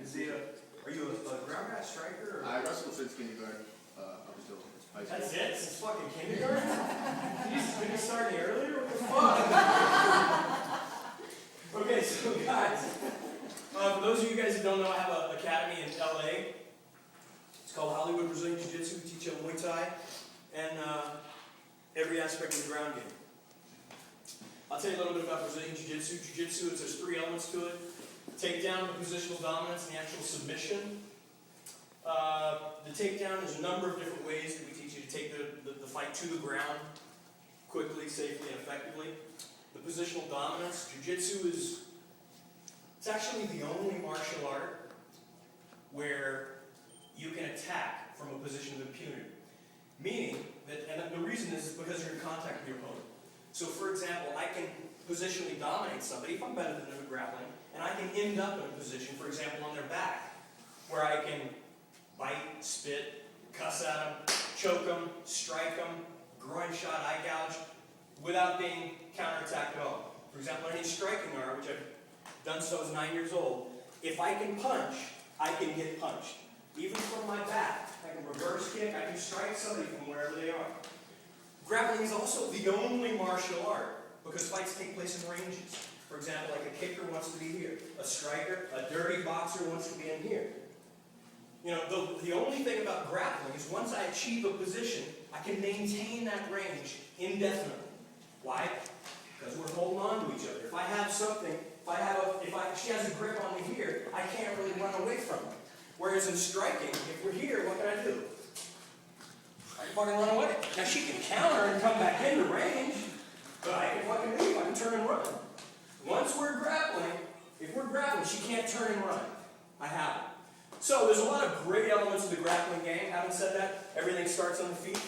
Is he are you a ground guy striker? Or? I wrestled since kindergarten up until high school. That's it? Since fucking kindergarten? Jesus, didn't you start any earlier? What the fuck? Okay, so guys, for those of you guys who don't know, I have an academy in LA. It's called Hollywood Brazilian Jiu Jitsu. We teach Muay Thai and every aspect of the ground game. I'll tell you a little bit about Brazilian Jiu Jitsu. Jiu Jitsu, there's three elements to it. Takedown, the positional dominance, and the actual submission. The takedown is a number of different ways that we teach you to take the fight to the ground quickly, safely, and effectively. The positional dominance, Jiu-Jitsu it's actually the only martial art where you can attack from a position of impunity. Meaning that, and the reason is because you're in contact with your opponent. So for example, I can positionally dominate somebody if I'm better than them at grappling, and I can end up in a position, for example, on their back, where I can bite, spit, cuss at them, choke them, strike them, groin shot, eye gouge, without being counterattacked at all. For example, any striking art, which I've done so as 9 years old, if I can punch, I can get punched. Even from my back, I can reverse kick, I can strike somebody from wherever they are. Grappling is also the only martial art because fights take place in ranges. For example, like a kicker wants to be here, a striker, a dirty boxer wants to be in here. You know, the only thing about grappling is once I achieve a position, I can maintain that range indefinitely. Why? Because we're holding on to each other. If I have something, if she has a grip on me here, I can't really run away from her. Whereas in striking, if we're here, what can I do? I can fucking run away. Now she can counter and come back into range, but I can fucking leave. I can turn and run. Once we're grappling, if we're grappling, she can't turn and run. I have it. So there's a lot of great elements of the grappling game. Having said that, everything starts on the feet.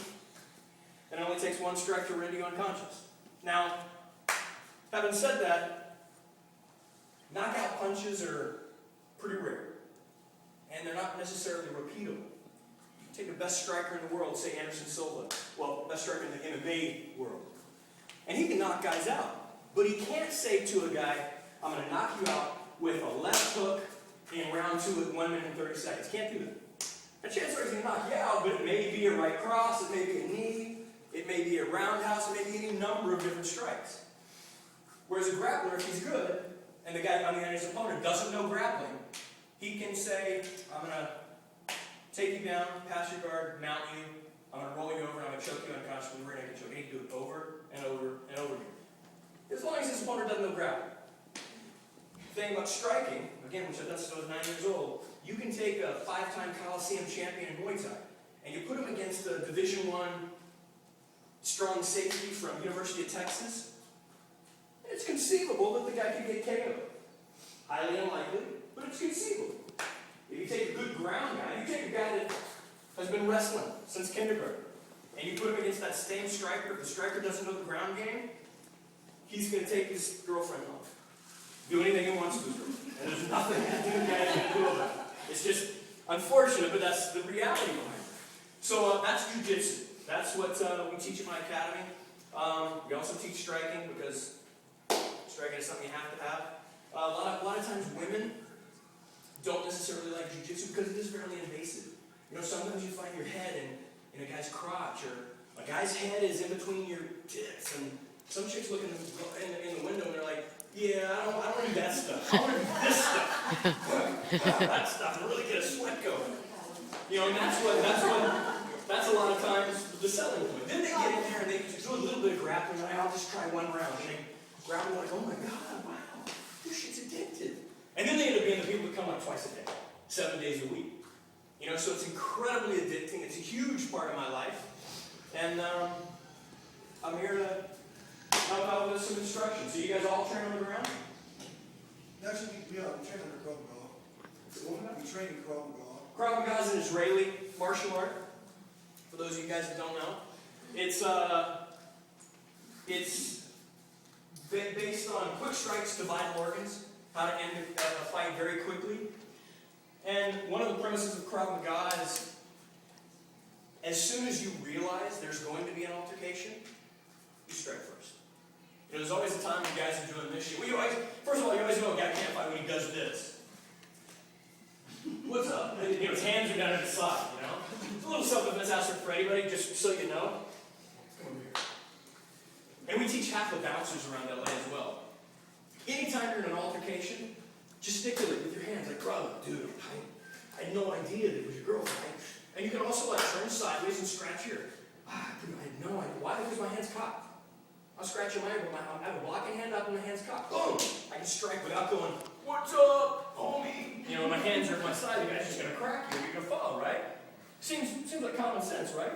And it only takes one strike to render you unconscious. Now, having said that, knockout punches are pretty rare. And they're not necessarily repeatable. You take the best striker in the world, say Anderson Silva. Well, best striker in the MMA world. And he can knock guys out. But he can't say to a guy, I'm going to knock you out with a left hook in round 2 at 1 minute and 30 seconds. Can't do that. A chance he's going to knock you out, but it may be a right cross, it may be a knee, it may be a roundhouse, it may be any number of different strikes. Whereas a grappler, if he's good, and the guy on the other his opponent doesn't know grappling, he can say, I'm going to take you down, pass your guard, mount you, I'm going to roll you over, and I'm going to choke you unconscious with a rear naked choke. And he can do it over and over and over again. As long as his opponent doesn't know grappling. The thing about striking, again, which I've done since I was 9 years old, you can take a 5-time Coliseum champion in Muay Thai, and you put him against a Division I strong safety from University of Texas. It's conceivable that the guy could get KO'd. Highly unlikely, but it's conceivable. If you take a good ground guy, you take a guy that has been wrestling since kindergarten, and you put him against that same striker, if the striker doesn't know the ground game, he's going to take his girlfriend off. Do anything he wants to do. And there's nothing that the guy's going to do about it. It's just unfortunate, but that's the reality behind it. So that's Jiu-Jitsu. That's what we teach in my academy. We also teach striking because striking is something you have to have. A lot of times women don't necessarily like Jiu-Jitsu because it is fairly invasive. You know, sometimes you find your head in a guy's crotch, or a guy's head is in between your tits, and some chicks look in the window and they're like, yeah, I don't want to do that stuff. I want to do this stuff. That stuff and really get a sweat going. You know, and that's a lot of times the selling point. Then they get in there and they just do a little bit of grappling, and I'll just try one round. And they grab them like, oh my God, wow, this shit's addictive. And then they end up being the people that come like twice a day, 7 days a week. You know, so it's incredibly addicting. It's a huge part of my life. And I'm here to help out with some instruction. So you guys all train on the ground? Actually, we train under Krav Maga. We train in Krav Maga. Krav Maga is an Israeli martial art. For those of you guys that don't know, it's based on quick strikes to vital organs, how to end a fight very quickly. And one of the premises of Krav Maga is, as soon as you realize there's going to be an altercation, you strike first. You know, there's always a time when guys are doing this shit. First of all, you always know a guy can't fight when he does this. are down at the side, you know? It's a little self-defense hazard for anybody, just so you know. Come over here. And we teach half the bouncers around LA as well. Anytime you're in an altercation, gesticulate with your hands like, bro, dude, I had no idea that it was your girlfriend. And you can also like turn sideways and scratch here. Dude, I had no idea. Why? Because my hand's cocked. I'm scratching my hand, but I have a blocking hand up and my hand's cocked. Boom! I can strike without going, what's up, homie? You know, my hands are at my side, the guy's just gonna crack you, you're gonna fall, right? Seems like common sense, right?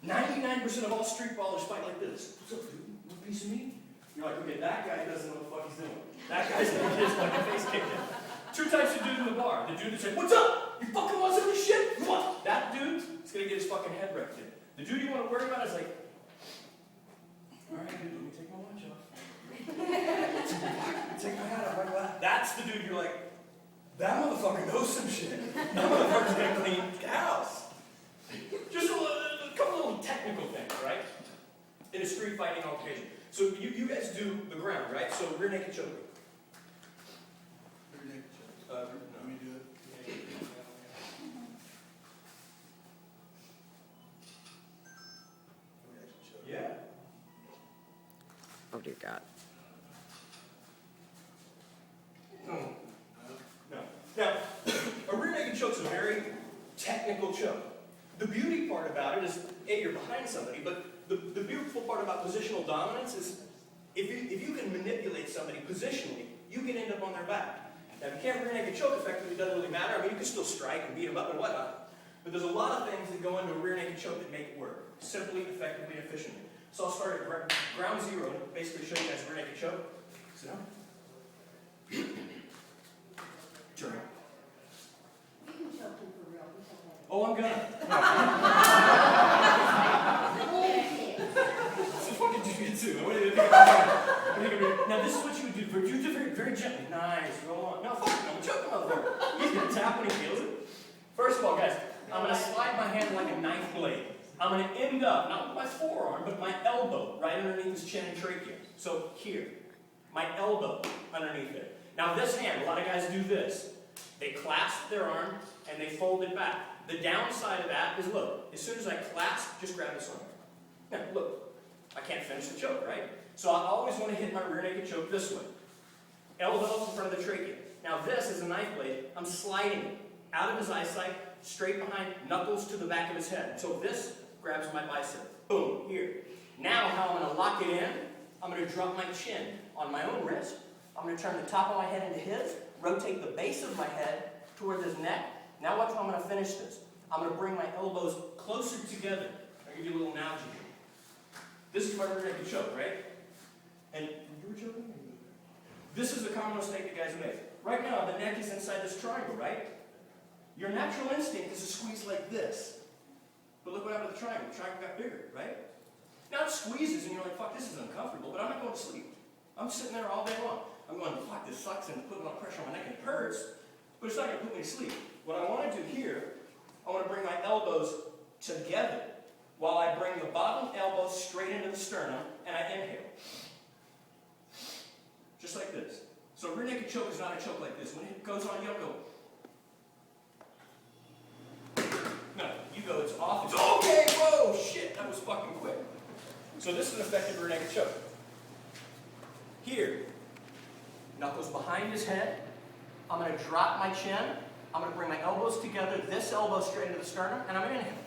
99% of all street ballers fight like this. What's up, dude? Want a piece of me? You're like, okay, that guy doesn't know what the fuck he's doing. That guy's gonna get his fucking face kicked in. Two types of dude in the bar. The dude that's like, what's up? You fucking want some of this shit? What? That dude is gonna get his fucking head wrecked in. The dude you want to worry about is like, alright, dude, let me take my watch off. Take my hat off, right? That's the dude you're like, that motherfucker knows some shit. That motherfucker's gonna clean the house. Just a couple little technical things, right? In a street fighting altercation. So you guys do the ground, right? So rear naked choke. Rear naked choke. No. Let me do it. Rear naked choke. Yeah. Oh dear God. No. Now, a rear naked choke is a very technical choke. The beauty part about it is, A, you're behind somebody, but the beautiful part about positional dominance is if you can manipulate somebody positionally, you can end up on their back. Now, if you can't rear naked choke effectively, it doesn't really matter. I mean, you can still strike and beat them up and whatnot. But there's a lot of things that go into a rear naked choke that make it work simply, effectively, efficiently. So I'll start at ground zero, basically show you guys rear naked choke. Sit down. Turn. You can choke him for real. It's okay. Oh, I'm gonna. This is fucking jiu-jitsu. I want you to think about it. Now, this is what you would do. Do it very gently. Nice. Roll on. No, fuck no. I'm choking up there. He's gonna tap when he feels it. First of all, guys, I'm gonna slide my hand like a knife blade. I'm gonna end up, not with my forearm, but my elbow right underneath his chin and trachea. So here. My elbow underneath it. Now this hand, a lot of guys do this. They clasp their arm and they fold it back. The downside of that is, look, as soon as I clasp, just grab this arm. Now, look, I can't finish the choke, right? So I always want to hit my rear naked choke this way. Elbow in front of the trachea. Now this is a knife blade. I'm sliding it out of his eyesight, straight behind, knuckles to the back of his head. So this grabs my bicep. Boom, here. Now how I'm going to lock it in, I'm going to drop my chin on my own wrist. I'm going to turn the top of my head into his, rotate the base of my head toward his neck. Now watch how I'm going to finish this. I'm going to bring my elbows closer together. I'll give you a little analogy here. This is my rear naked choke, right? And you were choking? This is the common mistake that guys make. Right now, the neck is inside this triangle, right? Your natural instinct is to squeeze like this. But look what happened to the triangle. The triangle got bigger, right? Now it squeezes and you're like, fuck, this is uncomfortable, but I'm not going to sleep. I'm sitting there all day long. I'm going, fuck, this sucks and putting a lot of pressure on my neck and it hurts, but it's not going to put me to sleep. What I want to do here, I want to bring my elbows together while I bring the bottom elbow straight into the sternum and I inhale. Just like this. So rear naked choke is not a choke like this. When it goes on, you don't go. No, you go, it's off. It's okay, whoa, shit, that was fucking quick. So this is an effective rear naked choke. Here, knuckles behind his head. I'm going to drop my chin. I'm going to bring my elbows together, this elbow straight into the sternum, and I'm going to inhale.